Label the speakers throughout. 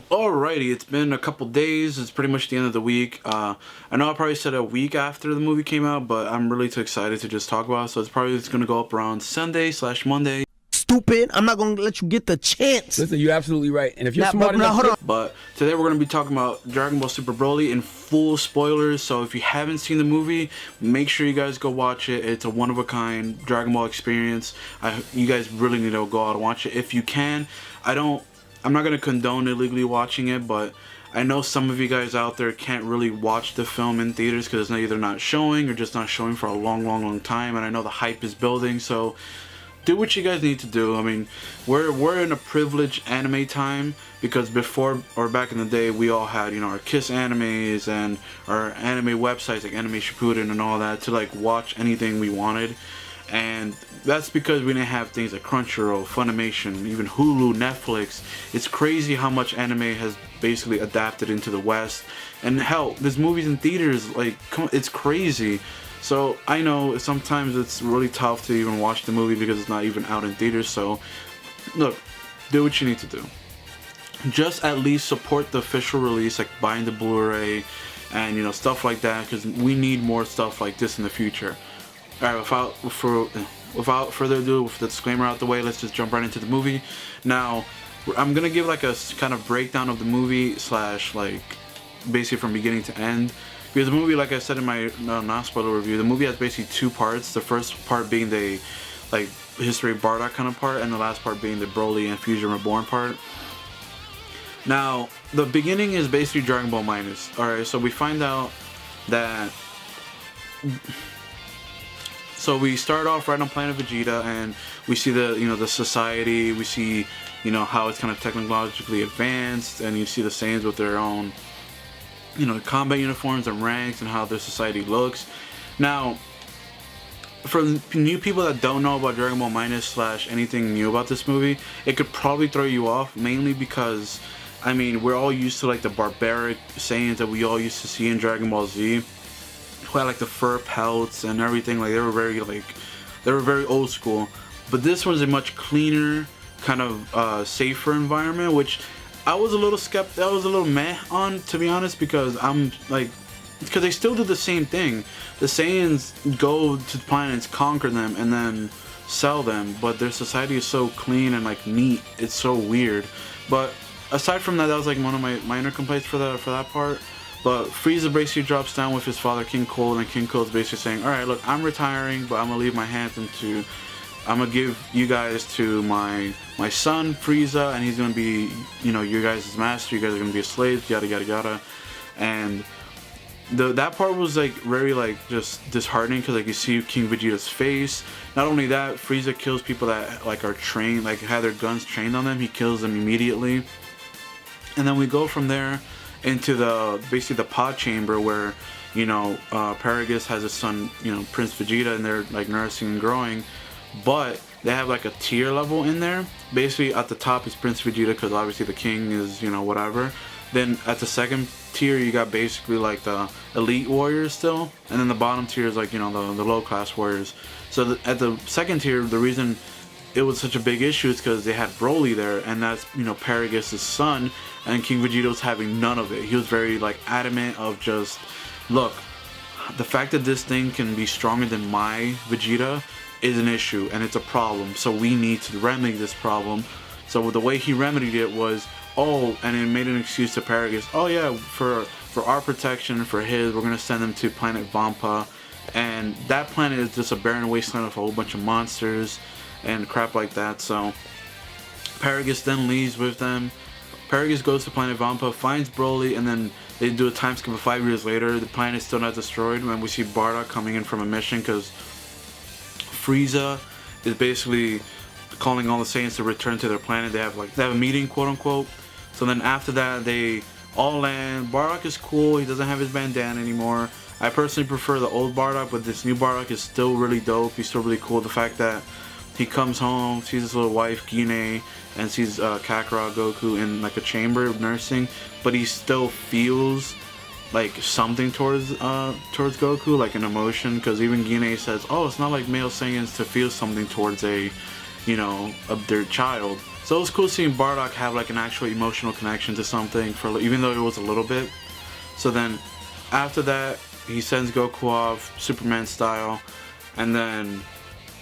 Speaker 1: Alrighty, it's been a couple days. It's pretty much the end of the week. I know I probably said a week after the movie came out, but I'm really too excited to just talk about it. So it's probably just gonna go up around Sunday/Monday.
Speaker 2: Stupid! I'm not gonna let you get the chance.
Speaker 3: Listen, you're absolutely right. And if you're smart enough,
Speaker 2: hold on.
Speaker 1: But today we're gonna be talking about Dragon Ball Super Broly in full spoilers. So if you haven't seen the movie, make sure you guys go watch it. It's a one-of-a-kind Dragon Ball experience. You guys really need to go out and watch it if you can. I'm not gonna condone illegally watching it, but I know some of you guys out there can't really watch the film in theaters because it's either not showing or just not showing for a long time. And I know the hype is building, so do what you guys need to do. I mean, we're in a privileged anime time because before or back in the day, we all had, you know, our Kiss animes and our anime websites like Anime Shippuden and all that to like watch anything we wanted. And that's because we didn't have things like Crunchyroll, Funimation, even Hulu, Netflix. It's crazy how much anime has basically adapted into the West. And hell, there's movies in theaters, like, it's crazy. So I know sometimes it's really tough to even watch the movie because it's not even out in theaters. So look, do what you need to do. Just at least support the official release, like buying the Blu-ray and, you know, stuff like that, because we need more stuff like this in the future. Alright, without further ado, with the disclaimer out the way, let's just jump right into the movie. Now, I'm gonna give like a kind of breakdown of the movie slash like basically from beginning to end. Because the movie, like I said in my non-spoiler review, the movie has basically two parts. The first part being the like history of Bardock kind of part, and the last part being the Broly and Fusion Reborn part. Now, the beginning is basically Dragon Ball Minus. Alright, so we find out that. So we start off right on planet Vegeta, and we see the society. We see, you know, how it's kind of technologically advanced, and you see the Saiyans with their own, you know, combat uniforms and ranks and how their society looks. Now, for new people that don't know about Dragon Ball Minus slash anything new about this movie, it could probably throw you off, mainly because, I mean, we're all used to like the barbaric Saiyans that we all used to see in Dragon Ball Z, who had like the fur pelts and everything. Like they were very old school. But this was a much cleaner, kind of safer environment, which I was a little meh on, to be honest, because they still do the same thing. The Saiyans go to planets, conquer them, and then sell them, but their society is so clean and like neat. It's so weird. But aside from that, that was like one of my minor complaints for that part. But Frieza basically drops down with his father, King Cold, and King Cold's basically saying, alright, look, I'm retiring, but I'm going to leave my hands I'm going to give you guys to my son, Frieza, and he's going to be, you know, you guys' master, you guys are going to be slaves, yada, yada, yada. And that part was, like, very, like, just disheartening, because, like, you see King Vegeta's face. Not only that, Frieza kills people that, like, are trained, like, have their guns trained on them. He kills them immediately. And then we go from there into basically the pod chamber where, you know, Paragus has his son, you know, Prince Vegeta, and they're like nursing and growing, but they have like a tier level in there. Basically at the top is Prince Vegeta, because obviously the king is, you know, whatever. Then at the second tier you got basically like the elite warriors still, and then the bottom tier is like, you know, the low class warriors. So at the second tier, the reason it was such a big issue is because they had Broly there, and that's, you know, Paragus' son, and King Vegeta was having none of it. He was very like adamant of just, look, the fact that this thing can be stronger than my Vegeta is an issue, and it's a problem, so we need to remedy this problem. So the way he remedied it was, and it made an excuse to Paragus, oh yeah, for our protection, for his, we're gonna send them to planet Vampa, and that planet is just a barren wasteland with a whole bunch of monsters and crap like that. So Paragus then leaves with them. Paragus goes to planet Vampa, finds Broly, and then they do a time skip of 5 years later. The planet is still not destroyed, and we see Bardock coming in from a mission because Frieza is basically calling all the Saiyans to return to their planet. They have a meeting, quote unquote. So then after that, they all land. Bardock is cool. He doesn't have his bandana anymore. I personally prefer the old Bardock, but this new Bardock is still really dope. He's still really cool. The fact that he comes home, sees his little wife, Gine, and sees Kakarot, Goku in like a chamber nursing, but he still feels like something towards Goku, like an emotion, because even Gine says, oh, it's not like male Saiyans to feel something towards a, you know, their child. So it was cool seeing Bardock have like an actual emotional connection to something, for even though it was a little bit. So then after that, he sends Goku off Superman style, and then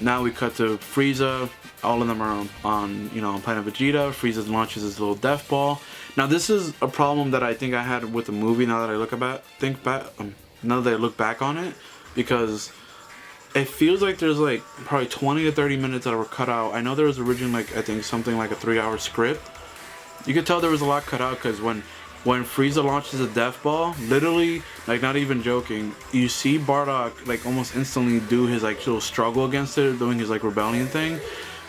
Speaker 1: now we cut to Frieza. All of them are on Planet Vegeta. Frieza launches his little death ball. Now this is a problem that I think I had with the movie. Now that I now that I look back on it, because it feels like there's like probably 20 to 30 minutes that were cut out. I know there was originally like I think something like a 3-hour script. You could tell there was a lot cut out because when Frieza launches a death ball, literally, like not even joking, you see Bardock like almost instantly do his like little struggle against it, doing his like rebellion thing,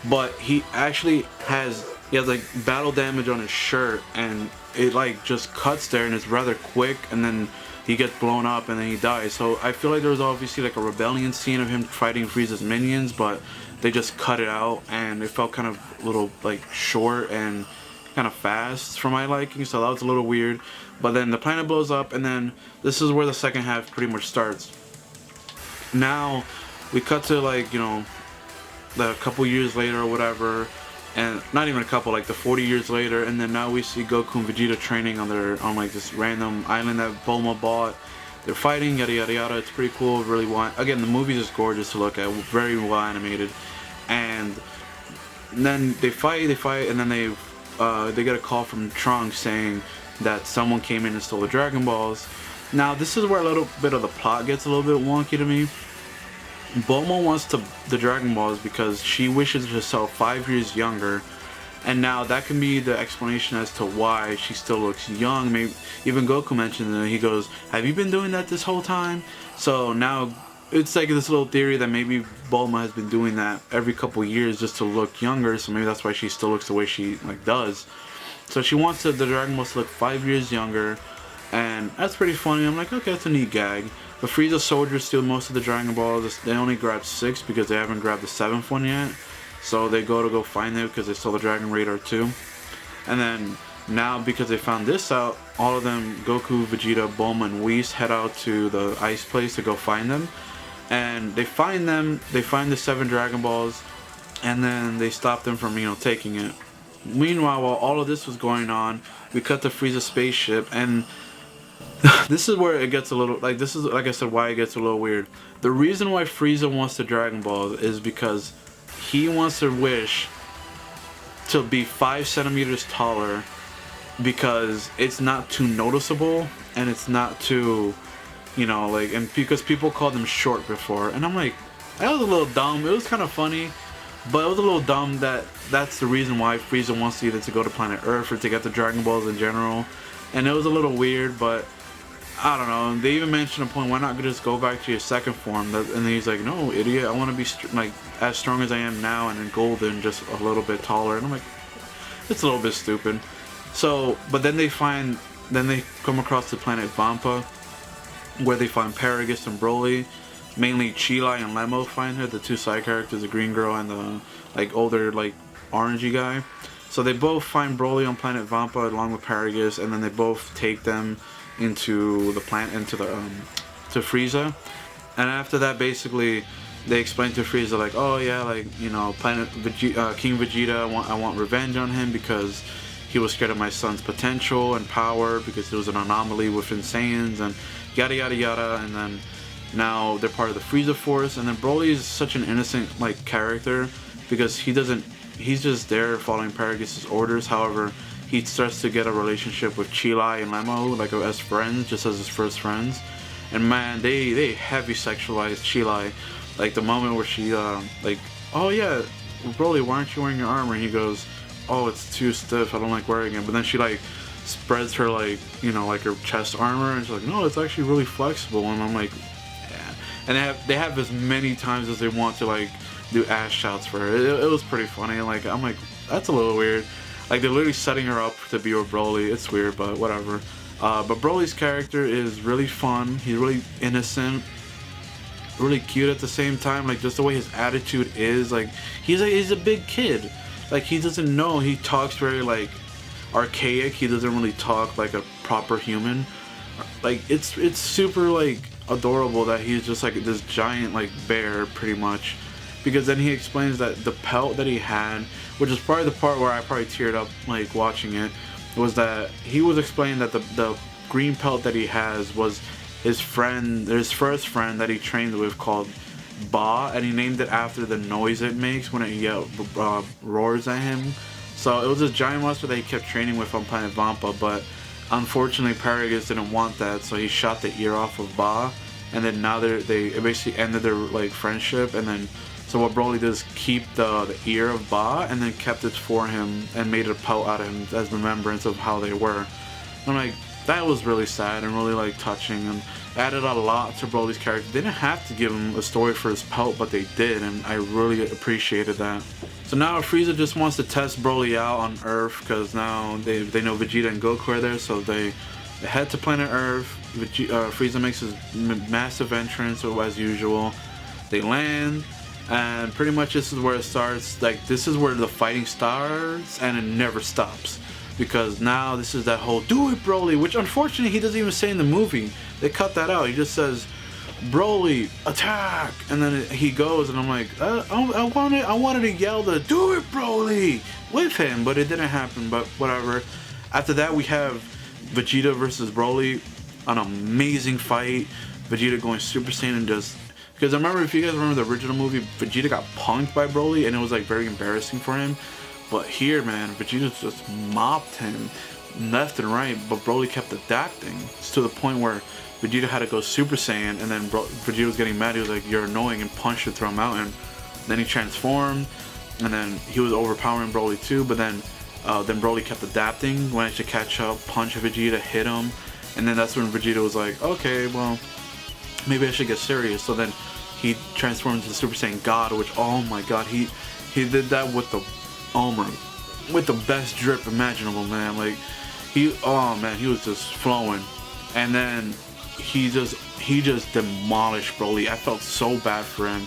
Speaker 1: but he actually has like battle damage on his shirt, and it like just cuts there, and it's rather quick, and then he gets blown up and then he dies. So I feel like there was obviously like a rebellion scene of him fighting Frieza's minions, but they just cut it out, and it felt kind of a little like short and kind of fast for my liking, so that was a little weird. But then the planet blows up, and then this is where the second half pretty much starts. Now we cut to like the couple years later or whatever, and not even a couple, like the 40 years later, and then now we see Goku and Vegeta training on like this random island that Bulma bought. They're fighting, yada yada yada. It's pretty cool. Really again, the movie's just gorgeous to look at, very well animated, and then they fight, and then they get a call from Trunks saying that someone came in and stole the Dragon Balls. Now this is where a little bit of the plot gets a little bit wonky to me. Bulma wants the Dragon Balls because she wishes herself 5 years younger, and now that can be the explanation as to why she still looks young. Maybe even Goku mentioned it. He goes, "Have you been doing that this whole time?" So now it's like this little theory that maybe Bulma has been doing that every couple years just to look younger, so maybe that's why she still looks the way she like does. So she wants the Dragon Balls to look 5 years younger, and that's pretty funny. I'm like, okay, that's a neat gag. The Frieza soldiers steal most of the Dragon Balls. They only grabbed 6 because they haven't grabbed the 7th one yet. So they go find it because they stole the Dragon Radar too. And then now because they found this out, all of them, Goku, Vegeta, Bulma, and Whis, head out to the ice place to go find them. And they find them, they find the 7 Dragon Balls, and then they stop them from, taking it. Meanwhile, while all of this was going on, we cut to Frieza's spaceship, and this is where it gets a little, this is, like I said, why it gets a little weird. The reason why Frieza wants the Dragon Balls is because he wants to wish to be 5 centimeters taller, because it's not too noticeable, and it's not too, and because people called him short before, and I'm like, that was a little dumb. It was kind of funny, but it was a little dumb that's the reason why Frieza wants either to go to planet Earth or to get the Dragon Balls in general, and it was a little weird, but I don't know. They even mentioned a point, why not just go back to your second form? And then he's like, no, idiot, I want to be as strong as I am now and in golden, just a little bit taller. And I'm like, it's a little bit stupid. So, but then they come across the planet Vampa, where they find Paragus and Broly. Mainly Chilai and Lemo find her, the 2 side characters, the green girl and the older orangey guy. So they both find Broly on planet Vampa along with Paragus, and then they both take them into the planet, to Frieza. And after that, basically they explain to Frieza oh yeah, planet King Vegeta, I want revenge on him because he was scared of my son's potential and power, because it was an anomaly within Saiyans, and yada yada yada. And then now they're part of the Frieza Force, and then Broly is such an innocent character, because he's just there following Paragus' orders. However, he starts to get a relationship with Chilai and Lemo, as friends, just as his first friends. And man, they heavy sexualized Chilai. The moment where she, oh yeah, Broly, why aren't you wearing your armor? And he goes, oh, it's too stiff, I don't like wearing it. But then she spreads her her chest armor, and she's like, no, it's actually really flexible. And I'm like, yeah. And they have as many times as they want to do ass shots for her. It was pretty funny. I'm like, that's a little weird. They're literally setting her up to be with Broly. It's weird, but whatever. But Broly's character is really fun. He's really innocent, really cute at the same time. Just the way his attitude is. He's a big kid. He doesn't know. He talks very archaic. He doesn't really talk like a proper human. It's super adorable that he's just this giant bear pretty much. because then he explains that the pelt that he had, which is probably the part where I probably teared up like watching it, was that he was explaining that the green pelt that he has was his first friend that he trained with called Ba, and he named it after the noise it makes when it roars at him. So it was this giant monster that he kept training with on planet Vampa, but unfortunately Paragus didn't want that, so he shot the ear off of Ba, and then now they basically ended their like friendship. And then so what Broly did is keep the ear of Ba and then kept it for him and made a pelt out of him as remembrance of how they were. I'm like, that was really sad and really like touching, and added a lot to Broly's character. They didn't have to give him a story for his pelt, but they did, and I really appreciated that. So now Frieza just wants to test Broly out on Earth, because now they know Vegeta and Goku are there, so they head to planet Earth. Frieza makes his massive entrance, so as usual. They land, and pretty much this is where it starts. Like, this is where the fighting starts, and it never stops. Because now this is that whole "do it, Broly," which unfortunately he doesn't even say in the movie. They cut that out. He just says, "Broly, attack!" And then he goes, and I'm like, I wanted to yell the "do it, Broly" with him, but it didn't happen. But whatever. After that, we have Vegeta versus Broly, an amazing fight. Vegeta going Super Saiyan and just, because I remember, if you guys remember the original movie, Vegeta got punked by Broly, and it was like very embarrassing for him. But here, man, Vegeta just mopped him left and right, but Broly kept adapting to the point where Vegeta had to go Super Saiyan, and then Vegeta was getting mad. He was like, "You're annoying," and punched him through a mountain. Then he transformed, and then he was overpowering Broly too, but then Broly kept adapting, managed to catch up, punch Vegeta, hit him, and then that's when Vegeta was like, "Okay, well, maybe I should get serious." So then he transformed into Super Saiyan God, which, oh my god, he did that with the with the best drip imaginable, man. Like, he was just flowing. And then he just demolished Broly. I felt so bad for him.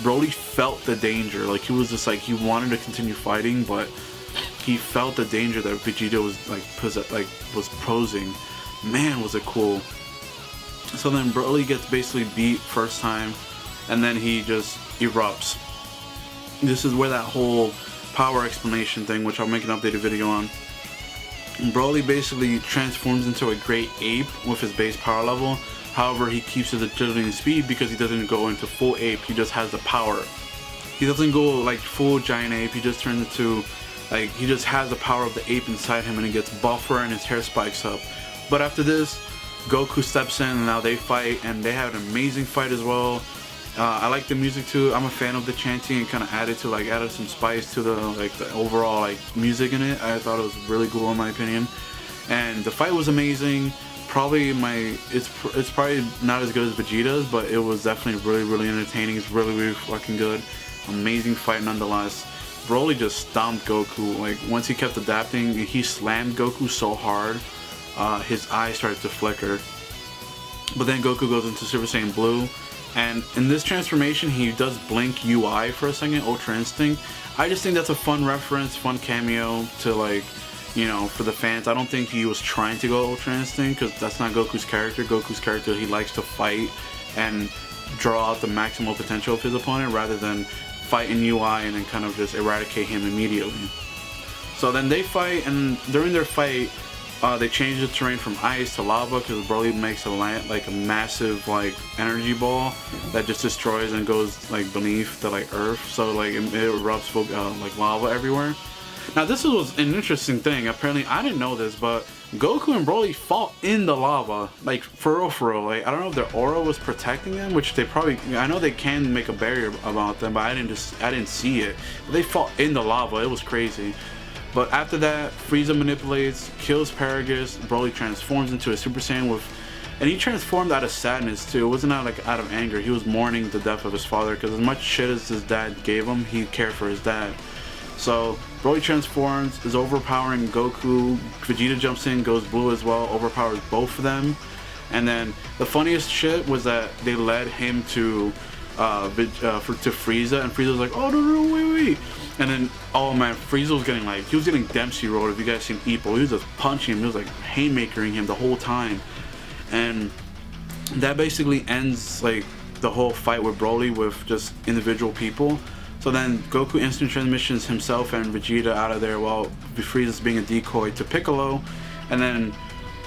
Speaker 1: Broly felt the danger. Like, he was just like, he wanted to continue fighting, but he felt the danger that Vegeta was posing. Man, was it cool. So then Broly gets basically beat first time, and then he just erupts. This is where that whole power explanation thing, which I'll make an updated video on. Broly basically transforms into a great ape with his base power level. However, he keeps his agility and speed because he doesn't go into full ape. He just has the power. He doesn't go like full giant ape. He just turns into, like, he just has the power of the ape inside him, and he gets buffer and his hair spikes up. But after this, Goku steps in, and now they fight, and they have an amazing fight as well. I like the music too. I'm a fan of the chanting, and kind of added some spice to the overall music in it. I thought it was really cool in my opinion, and the fight was amazing. Probably it's probably not as good as Vegeta's, but it was definitely really entertaining. It's really fucking good. Amazing fight nonetheless. Broly just stomped Goku. Like, once he kept adapting, he slammed Goku so hard, his eyes started to flicker. But then Goku goes into Super Saiyan Blue. And in this transformation, he does blink UI for a second, Ultra Instinct. I just think that's a fun reference, fun cameo to, like, you know, for the fans. I don't think he was trying to go Ultra Instinct, because that's not Goku's character. Goku's character, he likes to fight and draw out the maximal potential of his opponent rather than fight in UI and then kind of just eradicate him immediately. So then they fight, and during their fight, they change the terrain from ice to lava, because Broly makes a massive energy ball that just destroys and goes beneath the earth, so it erupts lava everywhere. Now this was an interesting thing. Apparently, I didn't know this, but Goku and Broly fought in the lava, for real. I don't know if their aura was protecting them, which they probably, I know they can make a barrier about them, but I didn't see it. They fought in the lava. It was crazy. But after that, Frieza manipulates, kills Paragus, Broly transforms into a Super Saiyan and he transformed out of sadness too. It wasn't out of anger. He was mourning the death of his father, because as much shit as his dad gave him, he cared for his dad. So Broly transforms, is overpowering Goku. Vegeta jumps in, goes blue as well, overpowers both of them. And then the funniest shit was that they led him to Frieza, and Frieza was like, "Oh no, wait." And then, oh man, Frieza was getting Dempsey rolled. If you guys seen Epo, he was just punching him. He was haymakering him the whole time. And that basically ends the whole fight with Broly with just individual people. So then Goku instant transmissions himself and Vegeta out of there while Frieza's being a decoy to Piccolo, and then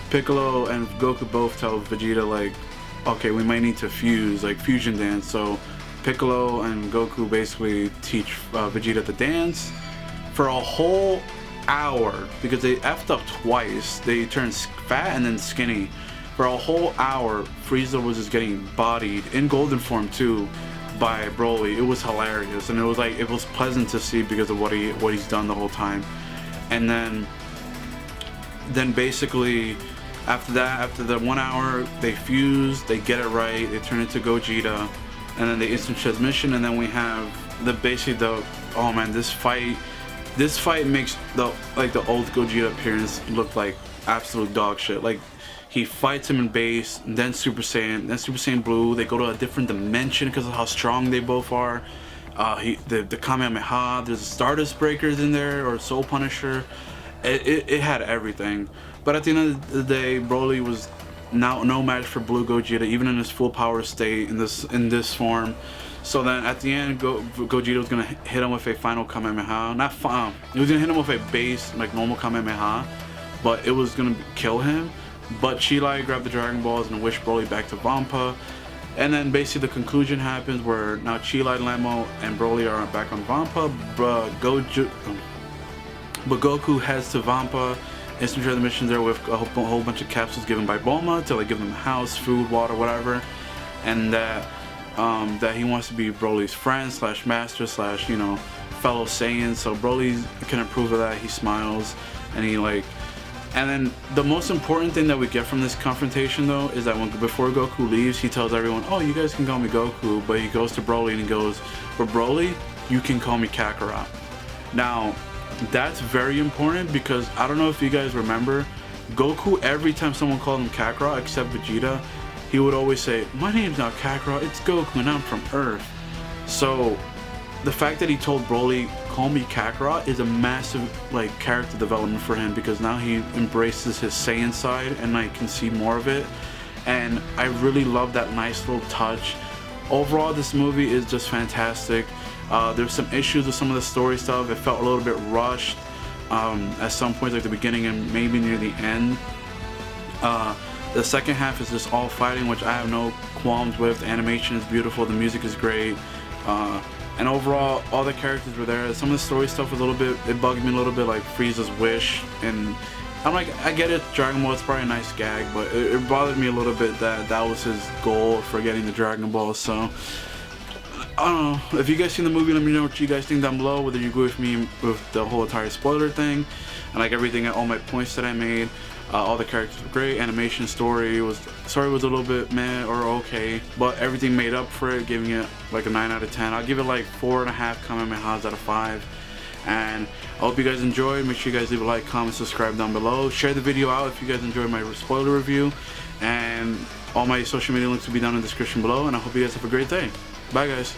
Speaker 1: Piccolo and Goku both tell Vegeta like, okay, we might need to fuse, like fusion dance. So Piccolo and Goku basically teach Vegeta the dance for a whole hour because they effed up twice. They turned fat and then skinny. For a whole hour, Frieza was just getting bodied in golden form too by Broly. It was hilarious, and it was pleasant to see because of what he's done the whole time. And then basically after that, after the 1 hour, they fuse, they get it right, they turn into Gogeta, and then the instant transmission, and then we have oh man, this fight makes the old Gogeta appearance look like absolute dog shit. Like, he fights him in base, then Super Saiyan, then Super Saiyan Blue. They go to a different dimension because of how strong they both are. The Kamehameha, there's Stardust Breakers in there, or Soul Punisher. It had everything. But at the end of the day, Broly was now no match for Blue Gogeta, even in his full power state in this form. So then at the end, Gogeta was gonna hit him with a final Kamehameha. He was gonna hit him with a base, like normal Kamehameha, but it was gonna kill him. But Chi-Lai grabbed the Dragon Balls and wished Broly back to Vampa. And then basically the conclusion happens where now Chi-Lai, Lemo, and Broly are back on Vampa. But Goku heads to Vampa, instant transmission there with a whole bunch of capsules given by Bulma to like give them house, food, water, whatever. And that he wants to be Broly's friend / master / fellow Saiyan. So Broly can approve of that. He smiles and he like. And then the most important thing that we get from this confrontation though is that before Goku leaves, he tells everyone, oh, you guys can call me Goku, but he goes to Broly and he goes, but Broly, you can call me Kakarot. Now, that's very important because I don't know if you guys remember, Goku, every time someone called him Kakarot except Vegeta, he would always say, my name's not Kakarot, it's Goku and I'm from Earth. So the fact that he told Broly, call me Kakarot, is a massive like character development for him because now he embraces his Saiyan side and I can see more of it. And I really love that nice little touch. Overall, this movie is just fantastic. There's some issues with some of the story stuff. It felt a little bit rushed at some points, like the beginning and maybe near the end. The second half is just all fighting, which I have no qualms with. The animation is beautiful, the music is great. And overall, all the characters were there. Some of the story stuff was it bugged me a little bit, like Frieza's wish. And I'm like, I get it, Dragon Ball, it's probably a nice gag, but it bothered me a little bit that was his goal for getting the Dragon Ball. So, I don't know. If you guys seen the movie, let me know what you guys think down below, whether you agree with me with the whole entire spoiler thing, and like everything, all my points that I made. All the characters were great. Animation, story was a little bit meh or okay, but everything made up for it, giving it like a 9 out of 10. I'll give it like 4.5 Kamehamehas out of 5. And I hope you guys enjoyed. Make sure you guys leave a like, comment, subscribe down below. Share the video out if you guys enjoyed my spoiler review. And all my social media links will be down in the description below. And I hope you guys have a great day. Bye guys.